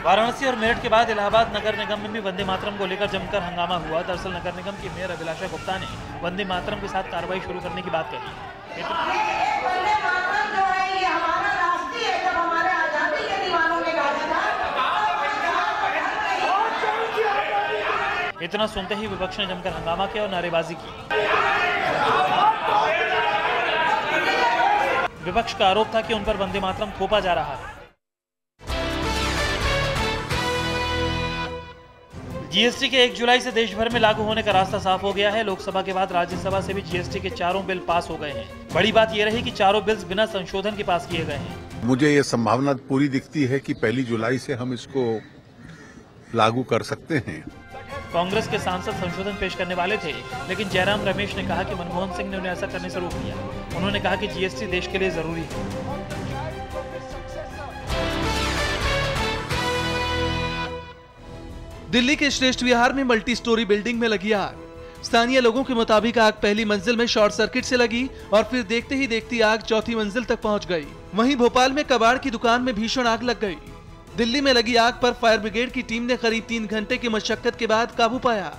वाराणसी और मेरठ के बाद इलाहाबाद नगर निगम में भी वंदे मातरम को लेकर जमकर हंगामा हुआ। दरअसल नगर निगम की मेयर अभिलाषा गुप्ता ने वंदे मातरम के साथ कार्रवाई शुरू करने की बात कही। इतना सुनते ही विपक्ष ने जमकर हंगामा किया और नारेबाजी की। विपक्ष का आरोप था कि उन पर वंदे मातरम थोपा जा रहा है। जीएसटी के 1 जुलाई से देश भर में लागू होने का रास्ता साफ हो गया है। लोकसभा के बाद राज्यसभा से भी जीएसटी के चारों बिल पास हो गए हैं। बड़ी बात यह रही कि चारों बिल्स बिना संशोधन के पास किए गए हैं। मुझे ये संभावना पूरी दिखती है कि 1 जुलाई से हम इसको लागू कर सकते हैं। कांग्रेस के सांसद संशोधन पेश करने वाले थे, लेकिन जयराम रमेश ने कहा कि मनमोहन सिंह ने उन्हें ऐसा करने से रोक दिया। उन्होंने कहा कि जीएसटी देश के लिए जरूरी है। दिल्ली के श्रेष्ठ विहार में मल्टी स्टोरी बिल्डिंग में लगी आग। स्थानीय लोगों के मुताबिक आग पहली मंजिल में शॉर्ट सर्किट से लगी और फिर देखते ही देखती आग चौथी मंजिल तक पहुंच गई। वहीं भोपाल में कबाड़ की दुकान में भीषण आग लग गई। दिल्ली में लगी आग पर फायर ब्रिगेड की टीम ने करीब 3 घंटे की मशक्कत के बाद काबू पाया।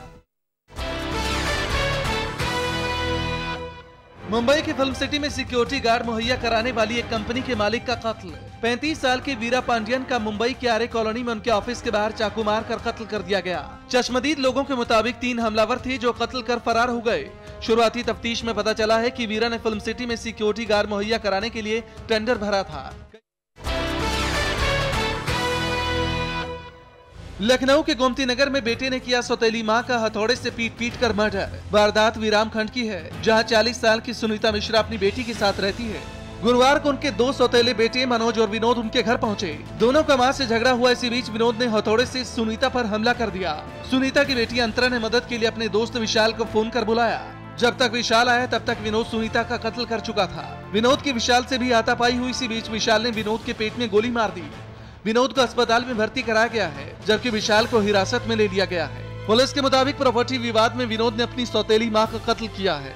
मुंबई की फिल्म सिटी में सिक्योरिटी गार्ड मुहैया कराने वाली एक कंपनी के मालिक का कत्ल। 35 साल के वीरा पांडियन का मुंबई के आरे कॉलोनी में उनके ऑफिस के बाहर चाकू मार कर कत्ल कर दिया गया। चश्मदीद लोगों के मुताबिक 3 हमलावर थे जो कत्ल कर फरार हो गए। शुरुआती तफ्तीश में पता चला है कि वीरा ने फिल्म सिटी में सिक्योरिटी गार्ड मुहैया कराने के लिए टेंडर भरा था। लखनऊ के गोमती नगर में बेटे ने किया सौतेली मां का हथौड़े से पीट कर मर्डर। वारदात विराम खंड की है, जहां 40 साल की सुनीता मिश्रा अपनी बेटी के साथ रहती है। गुरुवार को उनके 2 सौतेले बेटे मनोज और विनोद उनके घर पहुंचे। दोनों का मां से झगड़ा हुआ। इसी बीच विनोद ने हथौड़े से सुनीता पर हमला कर दिया। सुनीता की बेटी अंतरा ने मदद के लिए अपने दोस्त विशाल को फोन कर बुलाया। जब तक विशाल आया तब तक विनोद सुनीता का कत्ल कर चुका था। विनोद की विशाल से भी हाथापाई हुई। इसी बीच विशाल ने विनोद के पेट में गोली मार दी। विनोद को अस्पताल में भर्ती कराया गया है, जबकि विशाल को हिरासत में ले लिया गया है। पुलिस के मुताबिक प्रॉपर्टी विवाद में विनोद ने अपनी सौतेली मां का कत्ल किया है।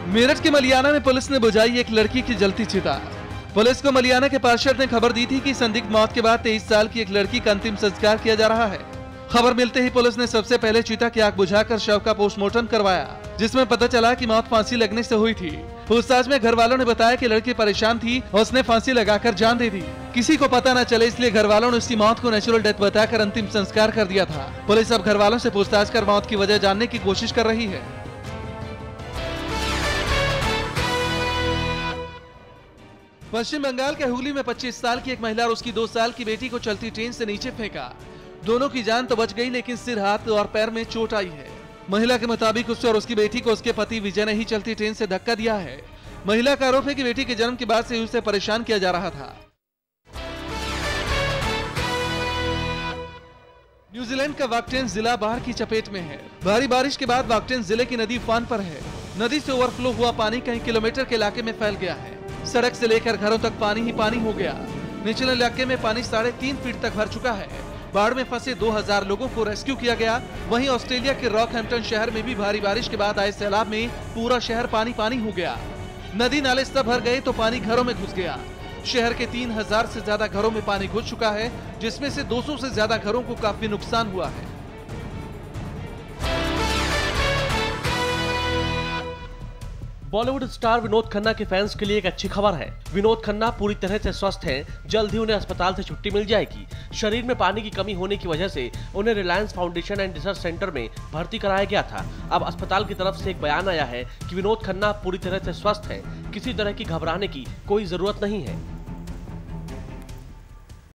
मेरठ के मलियाना में पुलिस ने बुझाई एक लड़की की जलती चिता। पुलिस को मलियाना के पार्षद ने खबर दी थी कि संदिग्ध मौत के बाद 23 साल की एक लड़की का अंतिम संस्कार किया जा रहा है। खबर मिलते ही पुलिस ने सबसे पहले चिता की आग बुझाकर शव का पोस्टमार्टम करवाया, जिसमें पता चला कि मौत फांसी लगने से हुई थी। पूछताछ में घर वालों ने बताया कि लड़की परेशान थी और उसने फांसी लगाकर जान दे दी। किसी को पता न चले इसलिए घर वालों ने उसकी मौत को नेचुरल डेथ बताकर अंतिम संस्कार कर दिया था। पुलिस अब घर वालों से पूछताछ कर मौत की वजह जानने की कोशिश कर रही है। पश्चिम बंगाल के हुगली में 25 साल की एक महिला और उसकी 2 साल की बेटी को चलती ट्रेन से नीचे फेंका। दोनों की जान तो बच गई, लेकिन सिर, हाथ और पैर में चोट आई है। महिला के मुताबिक उससे और उसकी बेटी को उसके पति विजय ने ही चलती ट्रेन से धक्का दिया है। महिला का आरोप है कि बेटी के जन्म के बाद से उसे परेशान किया जा रहा था। न्यूजीलैंड का वाकटेन जिला बाढ़ की चपेट में है। भारी बारिश के बाद वाकटेन जिले की नदी उफान पर है। नदी से ओवरफ्लो हुआ पानी कई किलोमीटर के इलाके में फैल गया है। सड़क से लेकर घरों तक पानी ही पानी हो गया। निचले इलाके में पानी 3.5 फीट तक भर चुका है। बाढ़ में फंसे 2000 लोगों को रेस्क्यू किया गया। वहीं ऑस्ट्रेलिया के रॉकहैम्पटन शहर में भी भारी बारिश के बाद आए सैलाब में पूरा शहर पानी पानी हो गया। नदी नाले सब भर गए तो पानी घरों में घुस गया। शहर के 3000 से ज्यादा घरों में पानी घुस चुका है, जिसमें से 200 से ज्यादा घरों को काफी नुकसान हुआ है। बॉलीवुड स्टार विनोद खन्ना के फैंस के लिए एक अच्छी खबर है। विनोद खन्ना पूरी तरह से स्वस्थ हैं। जल्द ही उन्हें अस्पताल से छुट्टी मिल जाएगी। शरीर में पानी की कमी होने की वजह से उन्हें Reliance foundation and research centre में भर्ती कराया गया था। अब अस्पताल की तरफ से एक बयान आया है कि विनोद खन्ना पूरी तरह से स्वस्थ हैं। किसी तरह की घबराने की कोई जरूरत नहीं है।